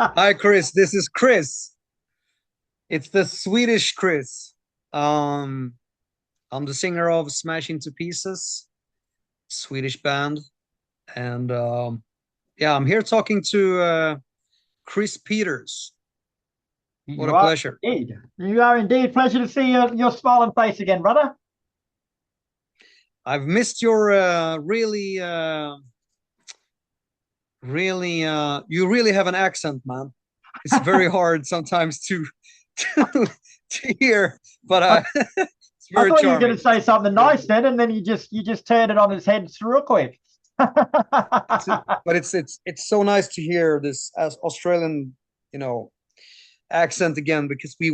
Hi, Chris. This is Chris. It's the Swedish Chris. Um, I'm the singer of Smash Into Pieces, Swedish band, and yeah, I'm here talking to Chris Peters. What You a are pleasure. indeed. You are indeed. Pleasure to see your smiling face again, brother. I've missed your you really have an accent, man. It's very hard sometimes to, to hear, but I, it's I very thought you were going charming. to say something Very nice good. then, and then you just turned it on its head real quick. It's but it's so nice to hear this as Australian, you know, accent again because we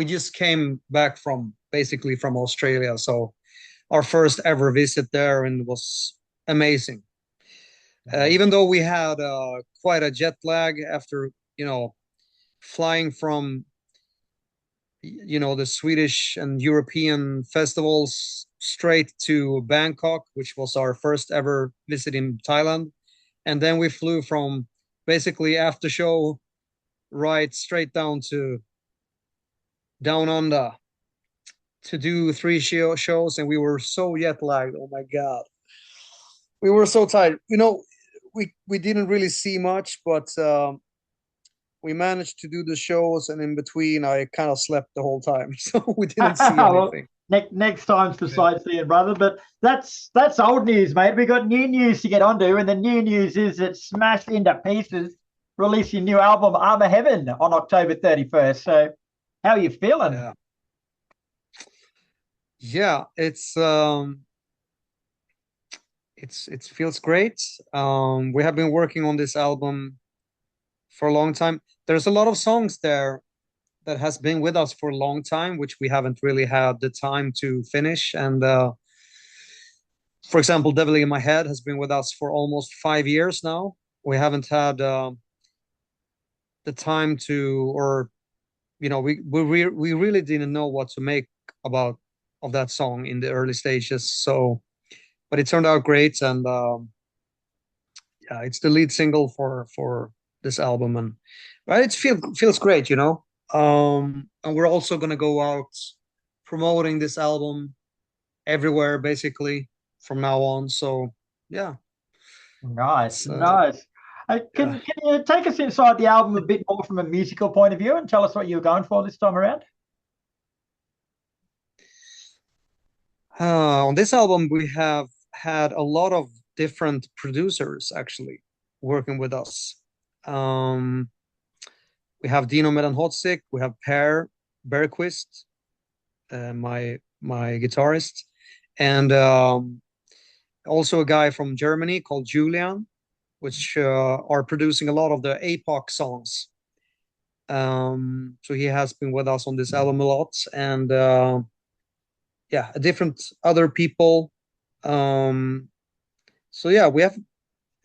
just came back from basically from Australia, so our first ever visit there and it was amazing. Even though we had quite a jet lag after flying from the Swedish and European festivals straight to Bangkok, which was our first ever visit in Thailand. And then we flew from basically after show right straight down to down under to do three shows. And we were so jet lagged. Oh my God. We were so tired. We didn't really see much, but we managed to do the shows. And in between, I kind of slept the whole time. So we didn't see Well, anything. next time's for Yeah. sightseeing, brother. But that's old news, mate. We got new news to get onto, and the new news is that Smashed Into Pieces released your new album Armaheaven on October 31st. So, how are you feeling? Yeah. Yeah, it feels great. We have been working on this album for a long time. There's a lot of songs there that has been with us for a long time, which we haven't really had the time to finish. And for example, Devil in My Head has been with us for almost 5 years now. We haven't had the time to, or we really didn't know what to make about of that song in the early stages. So, but it turned out great, and yeah, it's the lead single for this album, and right, feels great, you know. And we're also gonna go out promoting this album everywhere, basically from now on. So yeah, Nice, it's nice. yeah. Can you take us inside the album a bit more from a musical point of view and tell us what you were going for this time around? On this album, we have had a lot of different producers actually working with us. Um, we have Dino Medan-Hodzic, we have Per Bergqvist, my guitarist, and also a guy from Germany called Julian, which are producing a lot of the APOC songs. So he has been with us on this album a lot, and yeah, different other people. Um, so yeah, we have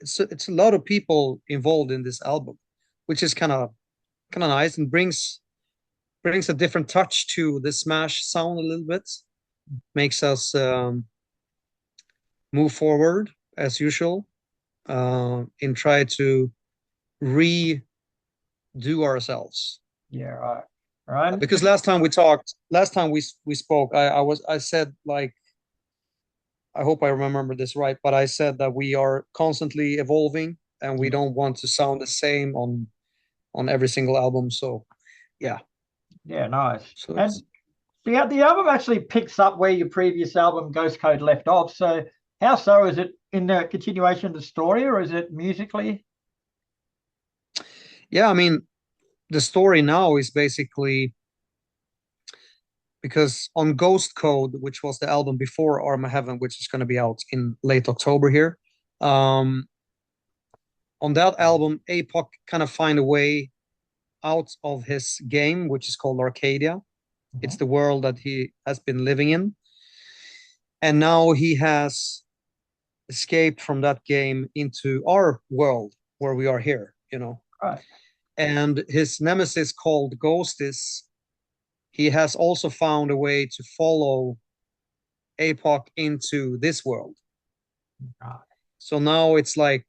it's a lot of people involved in this album, which is kind of nice and brings a different touch to the Smash sound a little bit. Makes us move forward as usual and try to redo ourselves. Yeah, right. Right. Because last time we spoke, I said like I hope I remember this right, but I said that we are constantly evolving and we Yeah, don't want to sound the same on every single album. So yeah, yeah, nice. so And it's the album actually picks up where your previous album, Ghost Code, left off. So, how so? Is it in the continuation of the story or is it musically? yeah. I mean, the story now is basically because on Ghost Code, which was the album before Armaheaven, which is going to be out in late October here. Um, on that album, APOC kind of find a way out of his game, which is called Arcadia. It's Mhm. the world that he has been living in, and now he has escaped from that game into our world where we are here. Right. And his nemesis called Ghostis, he has also found a way to follow APOC into this world. Right. So now it's like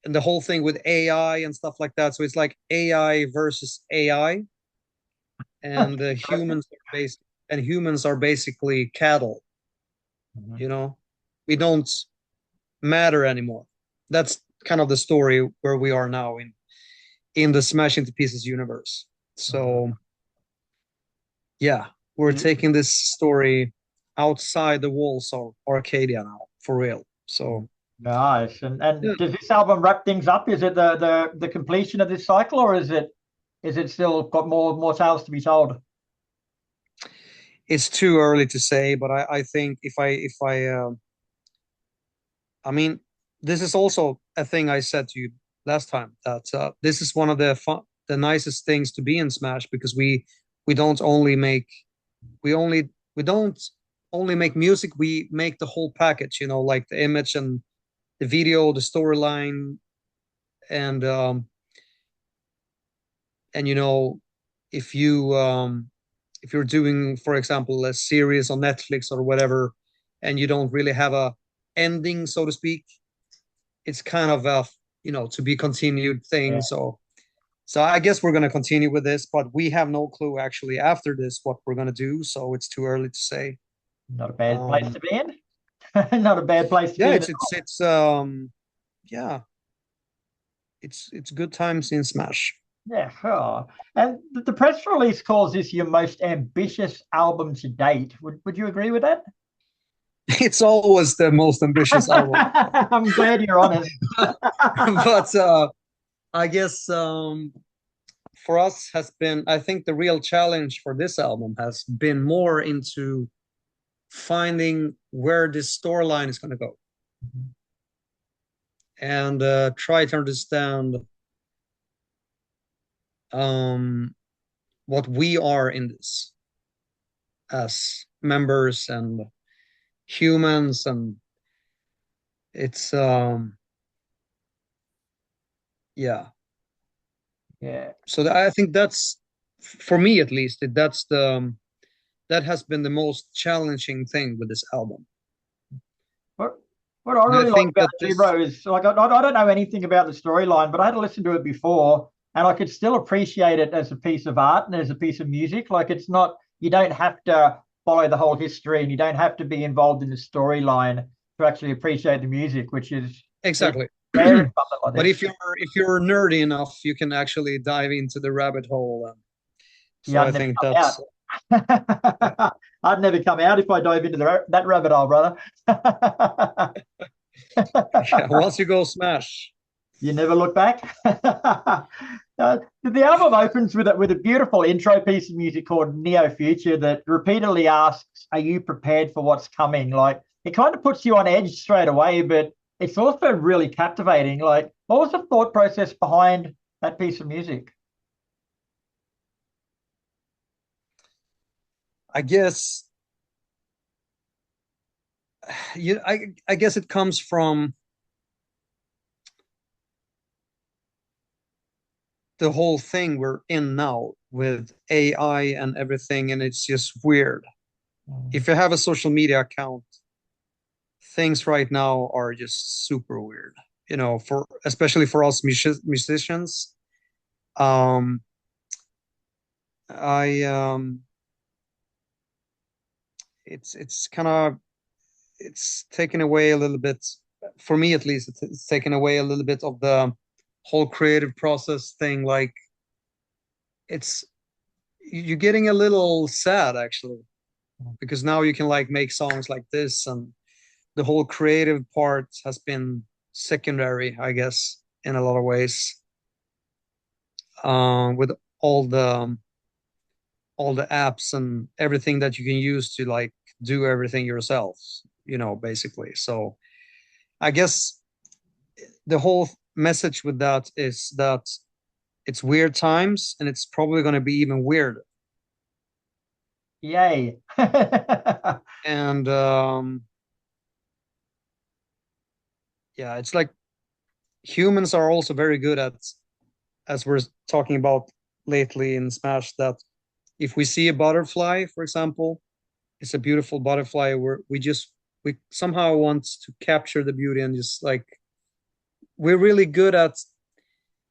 and the whole thing with AI and stuff like that. So it's like AI versus AI, and humans are basically cattle. Mhm. You know, we don't matter anymore. That's kind of the story where we are now in the Smash Into Pieces universe. Mhm. So yeah, we're taking this story outside the walls of Arcadia now, for real. So Nice. And yeah, does this album wrap things up? Is it the completion of this cycle, or is it still got more tales to be told? it's too early to say, but I think I mean, this is also a thing I said to you last time, that this is one of the nicest things to be in Smash, because we don't only make we don't only make music, we make the whole package, like the image and the video, the storyline, and and if if you're doing, for example, a series on Netflix or whatever, and you don't really have a ending, so to speak, it's kind of a to be continued thing. Yeah, So I guess we're going to continue with this, but we have no clue actually after this what we're going to do, so it's too early to say. not a bad place um to be in. Not a bad place to yeah, be in. it's yeah, it's good times in Smash. Yeah, sure. And the press release calls this your most ambitious album to date. Would you agree with that? It's always the most ambitious album. I'm glad you're honest. But I guess for us has been, I think the real challenge for this album has been more into finding where this storyline is going to go, and try to understand um, what we are in this as members and humans, and it's yeah. Yeah. So I think that's, for me at least, that has been the most challenging thing with this album. What what I And I really like think about that it, this bro, is like I don't know anything about the storyline, but I had to listen to it before, and I could still appreciate it as a piece of art and as a piece of music. Like it's not, you don't have to follow the whole history, and you don't have to be involved in the storyline to actually appreciate the music, which is exactly. rare in something like But this. if you're nerdy enough, you can actually dive into the rabbit hole. And Yeah, so I I'd never think come that's yeah. out. I'd never come out if I dove into that rabbit hole, brother. Yeah. Once you go Smash, You never look back. The album opens with a beautiful intro piece of music called Neo Future that repeatedly asks, "Are you prepared for what's coming?" Like it kind of puts you on edge straight away, but it's also really captivating. Like, what was the thought process behind that piece of music? I guess I guess it comes from the whole thing we're in now with AI and everything, and it's just weird. If you have a social media account, things right now are just super weird. For especially for us musicians. Um, I it's kind of, it's taken away a little bit, for me at least. It's taken away a little bit of the whole creative process thing. Like it's you're getting a little sad actually, because now you can like make songs like this, and the whole creative part has been secondary, I guess, in a lot of ways. With all the all the apps and everything that you can use to like do everything yourself, basically. So I guess the whole message with that is that it's weird times, and it's probably going to be even weirder. Yay. And yeah, it's like humans are also very good at, as we're talking about lately in Smash, that if we see a butterfly, for example, it's a beautiful butterfly, where we somehow want to capture the beauty and just like we're really good at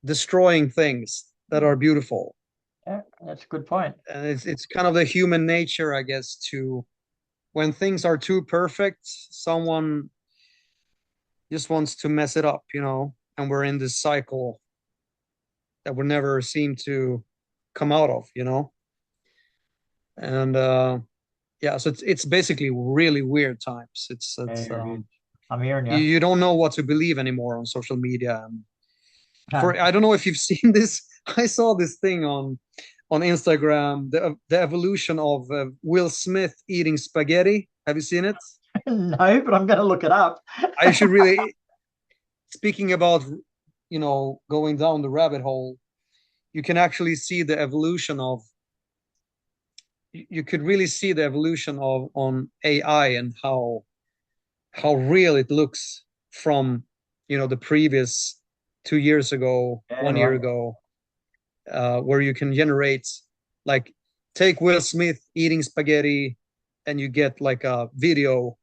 destroying things that are beautiful. Yeah, that's a good point. And it's kind of the human nature, I guess, to when things are too perfect, someone just wants to mess it up, and we're in this cycle that we never seem to come out of, and yeah, so it's basically really weird times. It's Yeah, it is. I'm hearing you, you. you don't know what to believe anymore on social media. And Huh. for I don't know if you've seen this. I saw this thing on Instagram, the evolution of Will Smith eating spaghetti. Have you seen it? No, but I'm going to look it up. I should really, speaking about, going down the rabbit hole, you can actually see the evolution of, you could really see the evolution of on AI and how real it looks from, the previous 2 years ago, Yeah, 1 year right. ago, where you can generate, like, take Will Smith eating spaghetti and you get like a video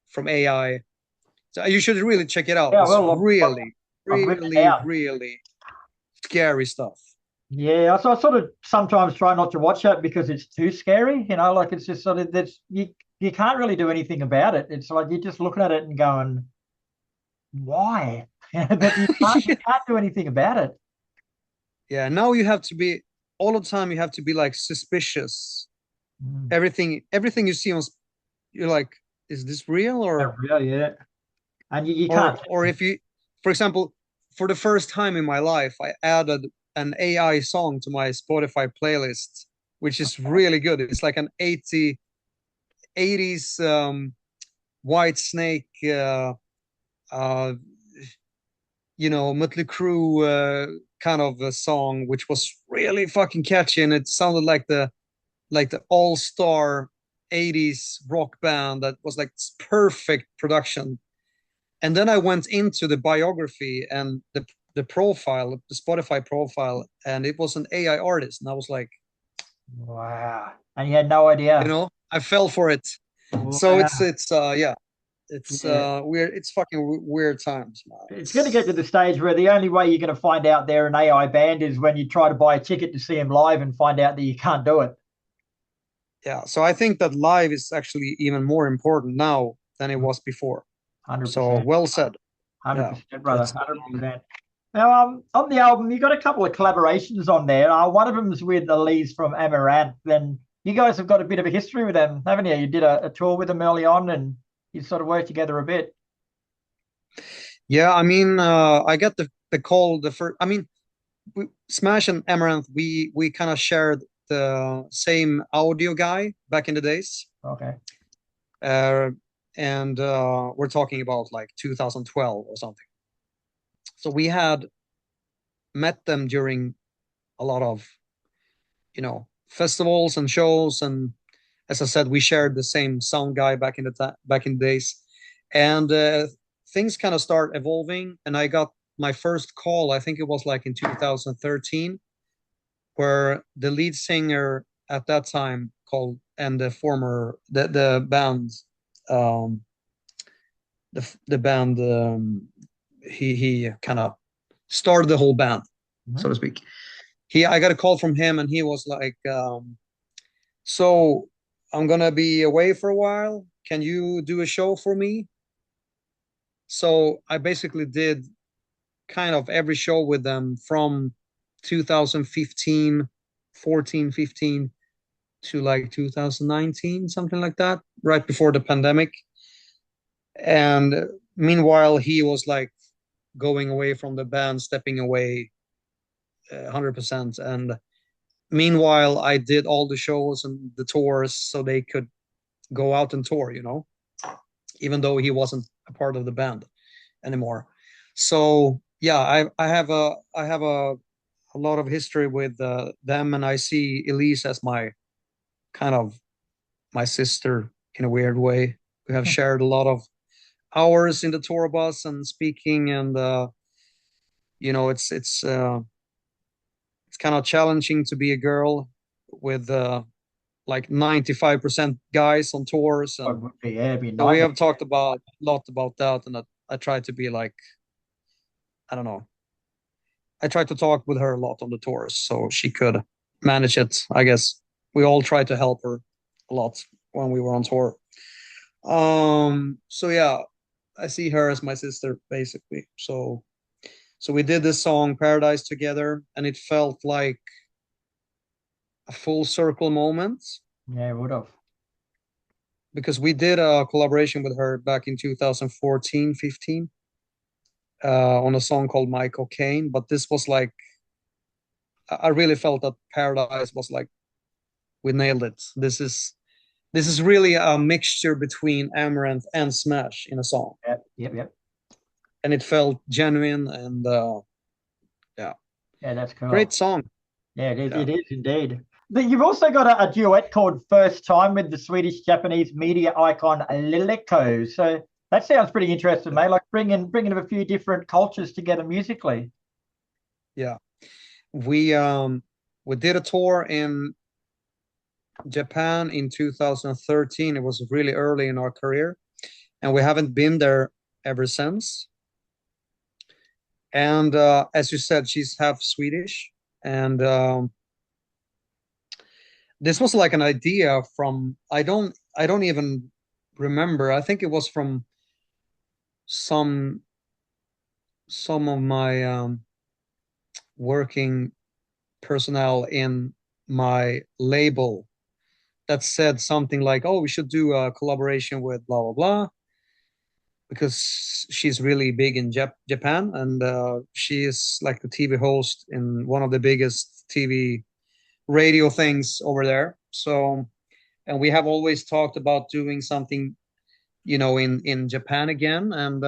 from AI. So you should really check it out. Yeah, It's well, really, I've written it really, down. really scary stuff. Yeah, so I sort of sometimes try not to watch it because it's too scary. Like it's just sort of that's you can't really do anything about it. It's like you're just looking at it and going, why? But you Yeah. can't do anything about it. Yeah, now you have to be all the time. You have to be like suspicious. Mm. Everything you see on, you're like, is this real Yeah, really, yeah. And you can't. or if you, for example, for the first time in my life, I added an AI song to my Spotify playlist, which is really good. It's like an 80s White Snake, uh, Mötley Crüe kind of a song, which was really fucking catchy, and it sounded like the all-star 80s rock band that was like perfect production. And then I went into the biography and the profile, the Spotify profile, and it was an AI artist, and I was like, Wow. And you had no idea. I fell for it. So it's Wow. it's yeah, it's Yeah. weird. It's fucking weird times, man. It's going to get to It's the stage where the only way you're going to find out they're an AI band is when you try to buy a ticket to see them live and find out that you can't do it. Yeah, so I think that live is actually even more important now than it was before. So 100%. well said. Yeah, 100%, brother. it's 100%. Now, on the album, you got a couple of collaborations on there. One of them is with Elise from Amaranth. Then you guys have got a bit of a history with them, haven't you? You did a tour with them early on, and you sort of worked together a bit. yeah. I mean, I got the call the first. I mean, Smash and Amaranth, we kind of shared the same audio guy back in the days, Okay. uh, and we're talking about like 2012 or something. So we had met them during a lot of festivals and shows, and as I said, we shared the same sound guy back in the days, and things kind of start evolving, and I got my first call. I think it was like in 2013, where the lead singer at that time called and the band, um, the band, he kind of started the whole band, so Mhm. to speak. I got a call from him, and he was like, so I'm gonna be away for a while. Can you do a show for me? So I basically did kind of every show with them from 2015, 14, 15 to like 2019, something like that, right before the pandemic. And meanwhile, he was like going away from the band, stepping away 100%. And meanwhile, I did all the shows and the tours so they could go out and tour, even though he wasn't a part of the band anymore. So yeah, I have a lot of history with them, and I see Elise as my kind of my sister in a weird way. We have shared a lot of hours in the tour bus and speaking, and it's kind of challenging to be a girl with like 95% guys on tours, Oh, it and would be, yeah, it'd be a so we nightmare. have talked about a lot about that, and I try to be like I don't know. I tried to talk with her a lot on the tours so she could manage it. I guess we all tried to help her a lot when we were on tour. So yeah, I see her as my sister basically. So we did this song Paradise together, and it felt like a full circle moment Yeah, would have. because we did a collaboration with her back in 2014, 15, on a song called My Cocaine. But this was like, I really felt that Paradise was like, we nailed it. This is really a mixture between Amaranth and Smash in a song, Yep, yep, yep. and it felt genuine and yeah, Yeah, that's great cool. song. Yeah, Yeah, it is indeed. You've also got a duet called First Time with the Swedish Japanese media icon Liliko. So that sounds pretty interesting, yeah, mate. Like bringing a few different cultures together musically. yeah. We did a tour in Japan in 2013. It was really early in our career, and we haven't been there ever since. And as you said, she's half Swedish, and this was like an idea from I don't even remember. I think it was from some some of my working personnel in my label that said something like, "Oh, we should do a collaboration with blah blah blah," because she's really big in Japan, and she is like the TV host in one of the biggest TV radio things over there. So, and we have always talked about doing something, in Japan again, and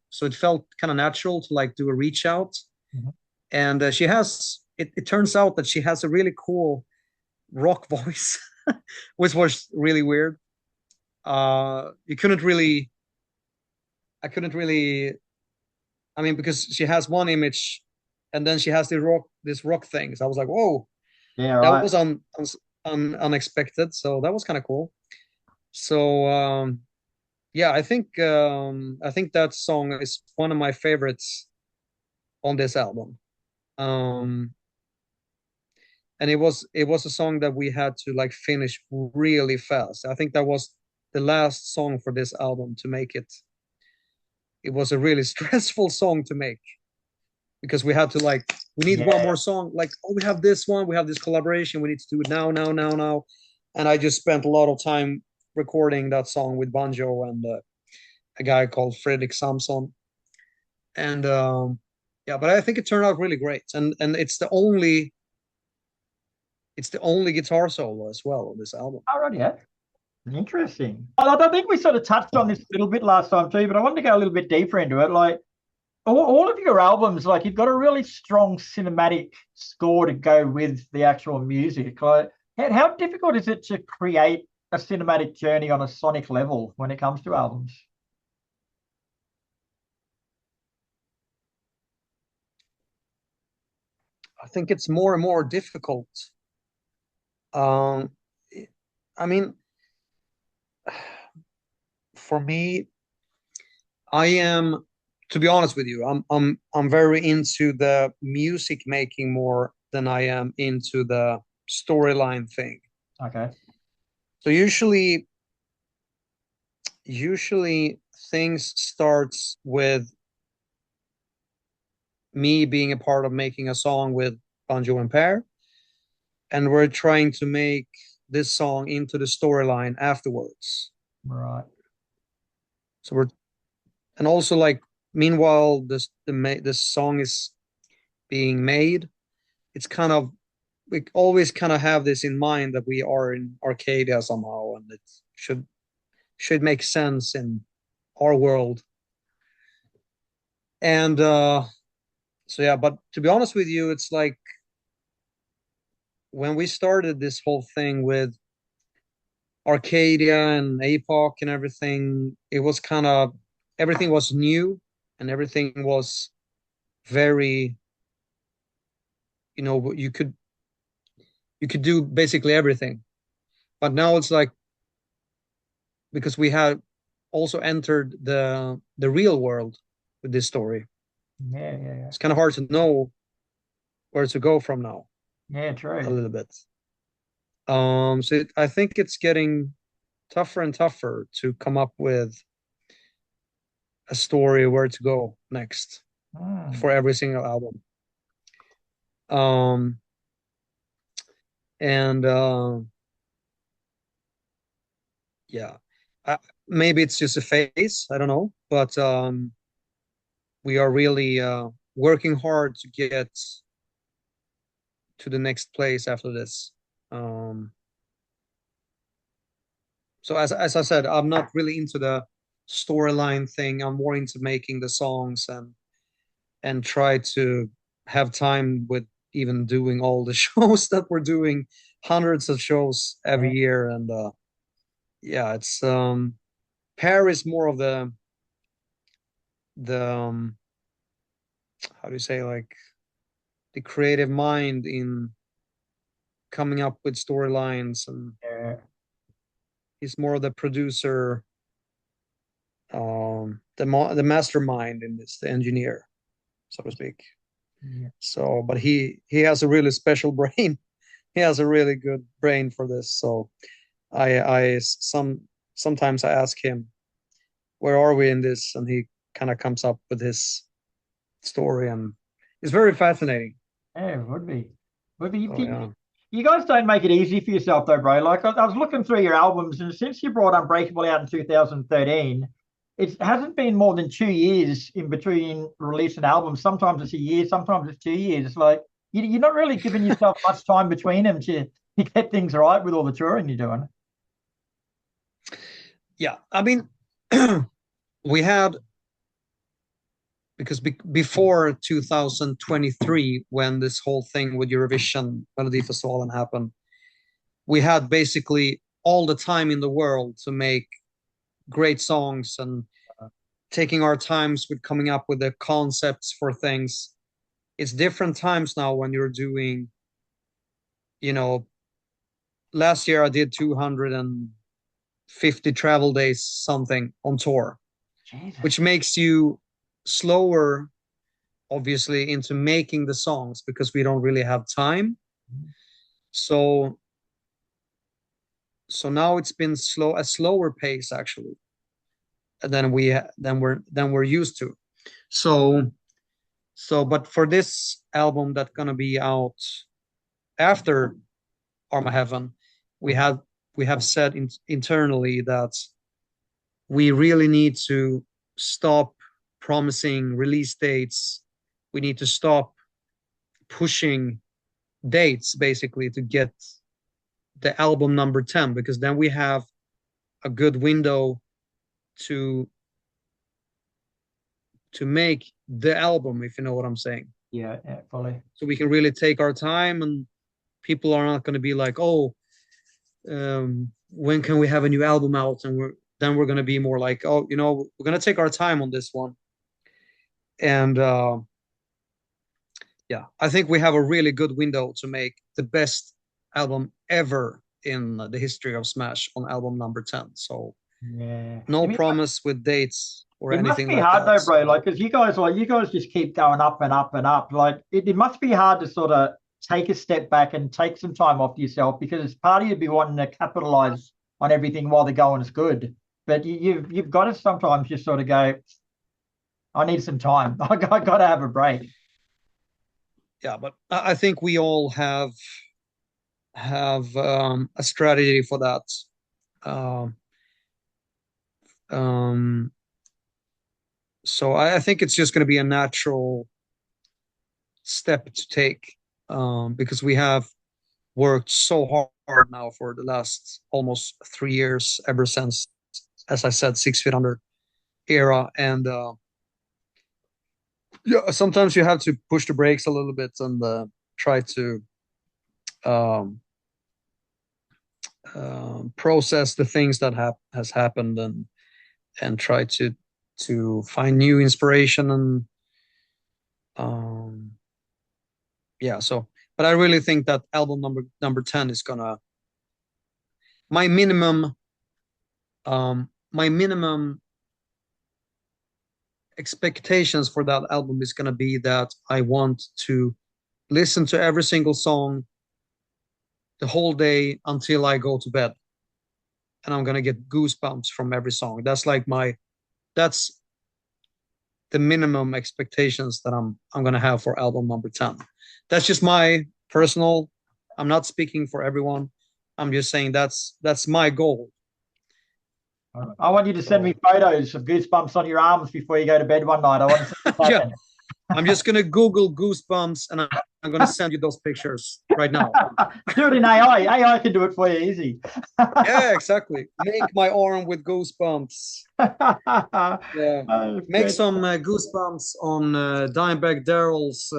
so it felt kind of natural to like do a reach out. Mhm. And she has it turns out that she has a really cool rock voice, which was really weird. You couldn't really I couldn't really I mean, because she has one image and then she has this rock thing. So I was like, whoa, Yeah, that right. was unexpected. So that was kind of cool. So yeah, I think that song is one of my favorites on this album. Um, and it was a song that we had to like finish really fast. I think that was the last song for this album to make it. It was a really stressful song to make because we had to like we need one Yeah. more song. Like, oh, we have this one, we have this collaboration, we need to do it now, now, now, now. And I just spent a lot of time recording that song with banjo and a guy called Fredrik Samson. And yeah, but I think it turned out really great. And it's the only guitar solo as well on this album. All right, yeah. Interesting. I think we sort of touched on this a little bit last time too, but I wanted to go a little bit deeper into it. Like all of your albums, like you've got a really strong cinematic score to go with the actual music. Like, how difficult is it to create a cinematic journey on a sonic level when it comes to albums? I think it's more and more difficult. Um, I mean, for me, I am, to be honest with you, I'm very into the music making more than I am into the storyline thing. Okay. So usually things starts with me being a part of making a song with Banjo and Pear, and we're trying to make this song into the storyline afterwards. Right. So we're and also like meanwhile this song is being made, it's kind of we always kind of have this in mind that we are in Arcadia somehow, and it should make sense in our world. And so yeah, but to be honest with you, it's like when we started this whole thing with Arcadia and APOC and everything, it was kind of everything was new and everything was very, you could do basically everything. But now it's like because we had also entered the real world with this story. Yeah. It's kind of hard to know where to go from now Yeah, a true. little bit. I think it's getting tougher and tougher to come up with a story where to go next Hmm. for every single album. Um, and yeah, maybe it's just a phase. I don't know, but we are really working hard to get to the next place after this. Um, so as I said, I'm not really into the storyline thing. I'm more into making the songs and try to have time with even doing all the shows that we're doing, hundreds of shows every Yeah, year. And yeah, it's Paris more of the how do you say, like, the creative mind in coming up with storylines, and yeah, he's more of the producer, the mastermind in this, the engineer, so to speak. yeah. So, but he has a really special brain. He has a really good brain for this. So sometimes I ask him, where are we in this? And he kind of comes up with his story, and it's very fascinating. Yeah, it would be. Would be. So yeah. You guys don't make it easy for yourself though, bro. Like I was looking through your albums, and since you brought Unbreakable out in 2013, it hasn't been more than 2 years in between releasing albums. Sometimes it's a year, sometimes it's 2 years. It's like you're not really giving yourself much time between them to get things right with all the touring you're doing. Yeah, I mean, we had, because before 2023, when this whole thing with Eurovision Melody Festival happened, we had basically all the time in the world to make great songs and taking our times with coming up with the concepts for things. It's different times now when you're doing, you know, last year I did 250 travel days something on tour, Jesus. which makes you slower, obviously, into making the songs because we don't really have time. So now it's been a slower pace actually than we're used to. So but for this album that's gonna be out after Armaheaven, we have we have said internally that we really need to stop promising release dates. We need to stop pushing dates basically to get the album number 10, because then we have a good window to make the album, if you know what I'm saying. Yeah, fully. So we can really take our time, and people are not going to be like, oh, when can we have a new album out? And we're going to be more like, oh, we're going to take our time on this one. And yeah, I think we have a really good window to make the best album ever in the history of Smash on album number 10. So Yeah. no promise with dates or It must anything be like hard that. though, bro. So Like, because you guys just keep going up and up and up. Like, it must be hard to sort of take a step back and take some time off yourself because it's part of you be wanting to capitalize on everything while the going is good. But you've got to sometimes just sort of go, I need some time. I got to have a break. yeah, but I think we all have a strategy for that. Um, um, so I think it's just going to be a natural step to take, because we have worked so hard now for the last almost 3 years, ever since, as I said, 6 Feet Under era. And yeah, sometimes you have to push the brakes a little bit and try to um, process the things that has happened, and try to find new inspiration. And um, yeah, so, but I really think that album number 10 is gonna, my minimum my minimum expectations for that album is going to be that I want to listen to every single song the whole day until I go to bed. And I'm going to get goosebumps from every song. That's the minimum expectations that I'm going to have for album number 10. That's just my personal, I'm not speaking for everyone. I'm just saying that's my goal. I want you to send me photos of goosebumps on your arms before you go to bed one night. I want to see what's happening. I'm just going to Google goosebumps and I'm going to send you those pictures right now. Do it in AI. AI can do it for you easy. Yeah, exactly. Make my arm with goosebumps. Yeah. Make some goosebumps on Dimebag Darrell's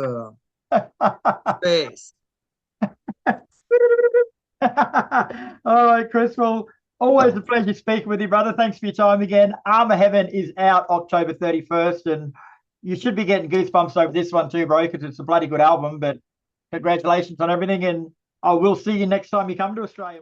face. All right, Chris. Well, always a pleasure speaking with you, brother. Thanks for your time again. Armaheaven is out October 31st, and you should be getting goosebumps over this one too, bro, because it's a bloody good album. But congratulations on everything, and I will see you next time you come to Australia.